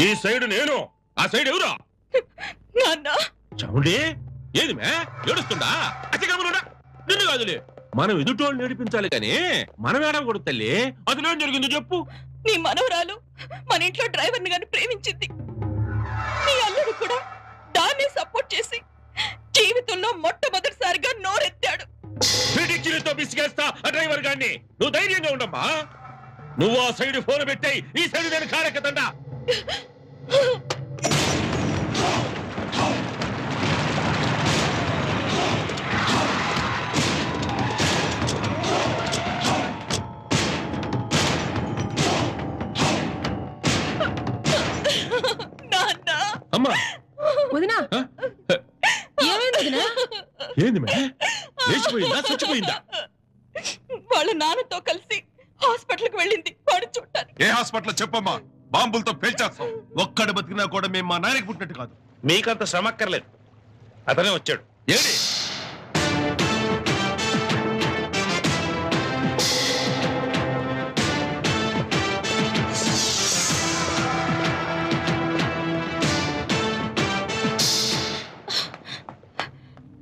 ఈ సైడ్ నేను, ఆ సైడ్ ఎవరు? చౌండి ఏది మే ఏడుస్తుందా? అచ్చగమనుడా నిన్ను కాదులే, మనం ఎదుటోళ్ళు నడిపించాలి కానీ మనం ఏడవకూడదు తల్లి. అది ఏం జరిగిందో చెప్పు. నీ మనవరాలు మన ఇంట్లో డ్రైవర్ని గాని ప్రేమించింది. నీ అల్లుడు కూడా దాన్ని సపోర్ట్ చేసి జీవితంలో మొట్టమొదటిసారిగా నోరెత్తాడు. పిడికిలితో బిసిగేస్తా ఆ డ్రైవర్ గాన్ని. నువ్వు ధైర్యంగా ఉండమ్మా. నువ్వు ఆ సైడ్ ఫోన్ పెట్టాయి, ఈ సైడ్ నేను కారెక్కదండా. అమ్మా వదినా, ఏమైంది వదినా? ఏంది మే లేచిపోయిందా చచ్చిపోయిందా? వాళ్ళ నాన్నతో కలిసి హాస్పిటల్కి వెళ్ళింది వాడు చూడటానికి. ఏ హాస్పిటల్ చెప్పమ్మా, బాంబులతో పేల్చేస్తాం. ఒక్కడు బతికినా కూడా మేము మా నాయనకి పుట్టినట్టు కాదు. మీకంత శ్రమ అక్కర్లేదు, అతనే వచ్చాడు. ఏంటి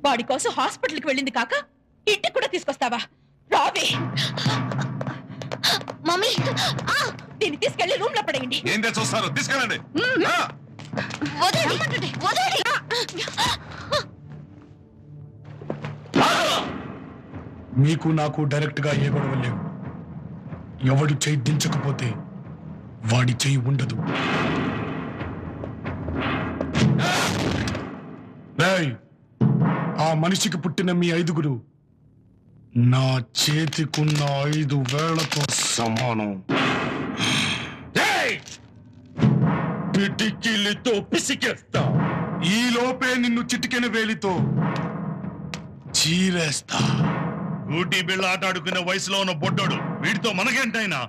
వాడి కోసం హాస్పిటల్కి వెళ్ళింది కాక ఇంటికి కూడా తీసుకొస్తావా? రావే మమ్మీ, దీన్ని తీసుకెళ్లి రూమ్ లో పడేయండి. ఏం చూస్తారు, తీసుకెళ్ళండి. మీకు నాకు డైరెక్ట్ గా ఏ గొడవ లేవు. ఎవడు చెయ్యి దించకపోతే వాడి చెయ్యి ఉండదు. ఆ మనిషికి పుట్టిన మీ 5గురు నా చేతికున్న 5 వేళ్లతో సమానం. పిటికిలితో పిసికేస్తా. ఈ లోపే నిన్ను చిటికెన వేలితో చీరేస్తా. ఊటీ బిళ్ళ ఆట ఆడుకునే వయసులో ఉన్న బొడ్డోడు వీడితో మనకేంటైనా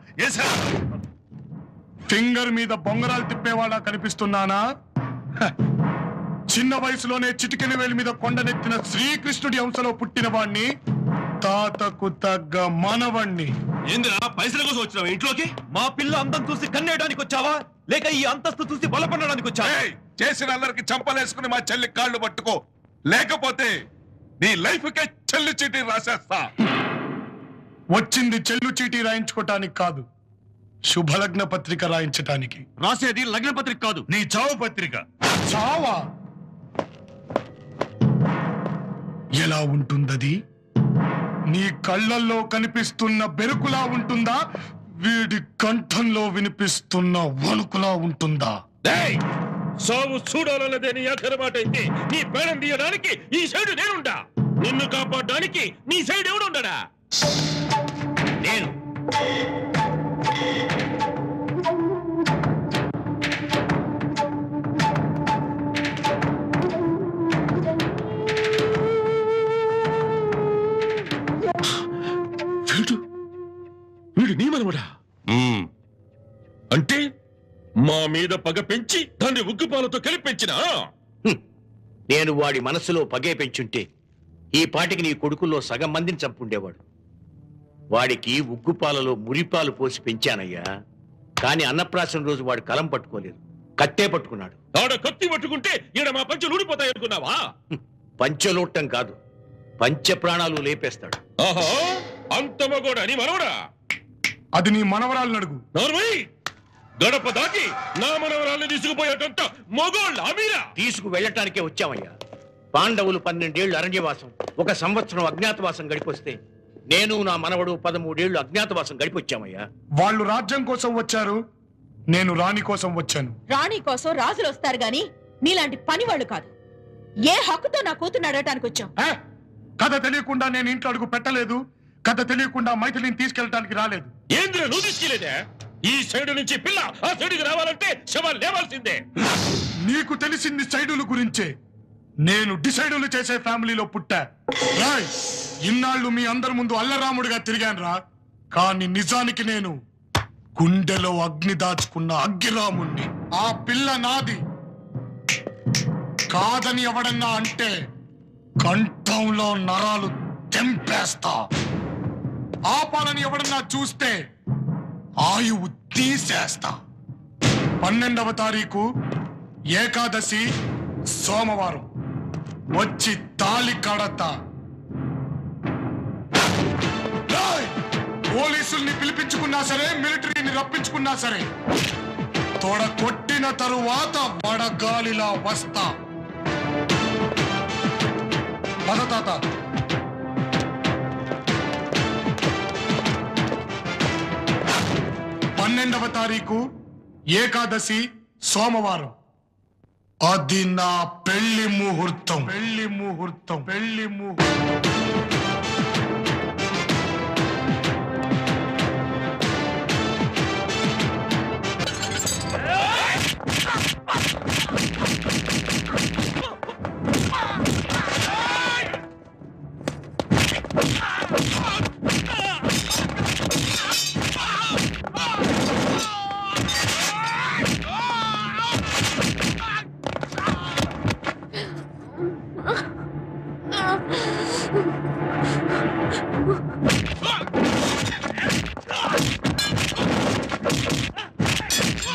ఫింగర్ మీద బొంగరాలు తిప్పేవాడా కనిపిస్తున్నానా? చిన్న వయసులోనే చిటికెన వేలి మీద కొండనెత్తిన శ్రీకృష్ణుడి అంశలో పుట్టిన వాణ్ణి, తాతకు తగ్గ మనవణ్ణి. ఏందిరా పైసల కోసం వచ్చినావా ఇంట్లోకి? మా పిల్ల అందం చూసి కన్నేయడానికి వచ్చావా, లేక ఈ అంతస్తు చూసి బలపడడానికి వచ్చావా? చేసిన అందరికి చంపలేసుకుని మా చెల్లి కాళ్ళు పట్టుకో, లేకపోతే నీ లైఫ్ కే చెల్లు చీటీ రాసేస్తా. వచ్చింది చెల్లు చీటీ రాయించుకోటానికి కాదు, శుభలగ్న పత్రిక రాయించటానికి. రాసేది లగ్న పత్రిక కాదు, నీ చావు పత్రిక. చావా? ఎలా ఉంటుందది? నీ కళ్ళల్లో కనిపిస్తున్న బెరుకులా ఉంటుందా, వీడి కంఠంలో వినిపిస్తున్న వణుకులా ఉంటుందా? సాగు చూడాలన్నదే నీ ఆఖరి మాట అయితే నీ ప్రాణం తీయడానికి ఈ సైడ్ నేనుండా. నిన్ను కాపాడడానికి నీ సైడ్ ఎవడుండడా? నేను. వీడు నీ మనవడా? అంటే మా మీద పగ పెంచి దాన్ని ఉగ్గుపాలతో కలిపించినా? నేను వాడి మనసులో పగే పెంచుంటే ఈ పాటికి నీ కొడుకుల్లో సగం మందిని చంపుండేవాడు. వాడికి ఉగ్గుపాలలో మురిపాలు పోసి పెంచానయ్యా. కాని అన్నప్రాసన రోజు వాడు కలం పట్టుకోలేదు, కత్తే పట్టుకున్నాడు. ఆడ కత్తి పట్టుకుంటే ఈడ మా పంచులు ఊడిపోతాయి అనుకున్నావా? పంచలోట్టం కాదు, పంచ ప్రాణాలు లేపేస్తాడు. ఆహా, అంత మగోడా నీ మనవడా? అది నీ మనవరాలను అడుగు. నోర్మై, గడప దాటి నా మనవరాల్ని తీసుకుపోయేటంత మగోళ్ళ మీరా? తీసుకు వెళ్ళటానికే వచ్చామయ్యా. పాండవులు 12 ఏళ్లు అరణ్యవాసం, 1 సంవత్సరం అజ్ఞాతవాసం గడిపొస్తే నేను నా మనవడు 13 ఏళ్లు అజ్ఞాతవాసం గడిపొచ్చామయ్యా. వాళ్ళు రాజ్యం కోసం వచ్చారు, నేను రాణి కోసం వచ్చాను. రాణి కోసం రాజులు వస్తారు గాని నీలాంటి పని వాళ్ళు కాదు. ఏ హక్కుతో నా కూతురు అడగటానికి వచ్చావు? కథ తెలియకుండా నేను ఇంట్లో అడుగు పెట్టలేదు, కథ తెలియకుండా మైథిలిని తీసుకెళ్ళటానికి రాలేదు. ఏంద్ర నువ్వు తీసుకెళ్లేదే? ఈ సైడు నుంచి పిల్ల ఆ సైడుకి రావాలంటే శవాలు లేవాల్సిందే. నీకు తెలిసింది సైడుల గురించే. నేను డిసైడులు చేసే ఫ్యామిలీలో పుట్టా. ఇన్నాళ్ళు మీ అందరి ముందు అల్లరాముడిగా తిరిగాను రా, కానీ నిజానికి నేను గుండెలో అగ్ని దాచుకున్న అగ్గిరాముణ్ణి. ఆ పిల్ల నాది కాదని ఎవడన్నా అంటే కంఠంలో నరాలు తెంపేస్తా. ఆపాలని ఎవడన్నా చూస్తే ఆయువు తీసేస్తా. 12వ తారీఖు ఏకాదశి సోమవారం వచ్చి తాళి కడతా. పోలీసుల్ని పిలిపించుకున్నా సరే, మిలిటరీని రప్పించుకున్నా సరే, తోడ కొట్టిన తరువాత వడగాలిలా వస్తా. పద తాత. 12వ తారీఖు ఏకాదశి సోమవారం. అది నా పెళ్లి ముహూర్తం. పెళ్లి ముహూర్తం. పెళ్లి ముహూర్తం.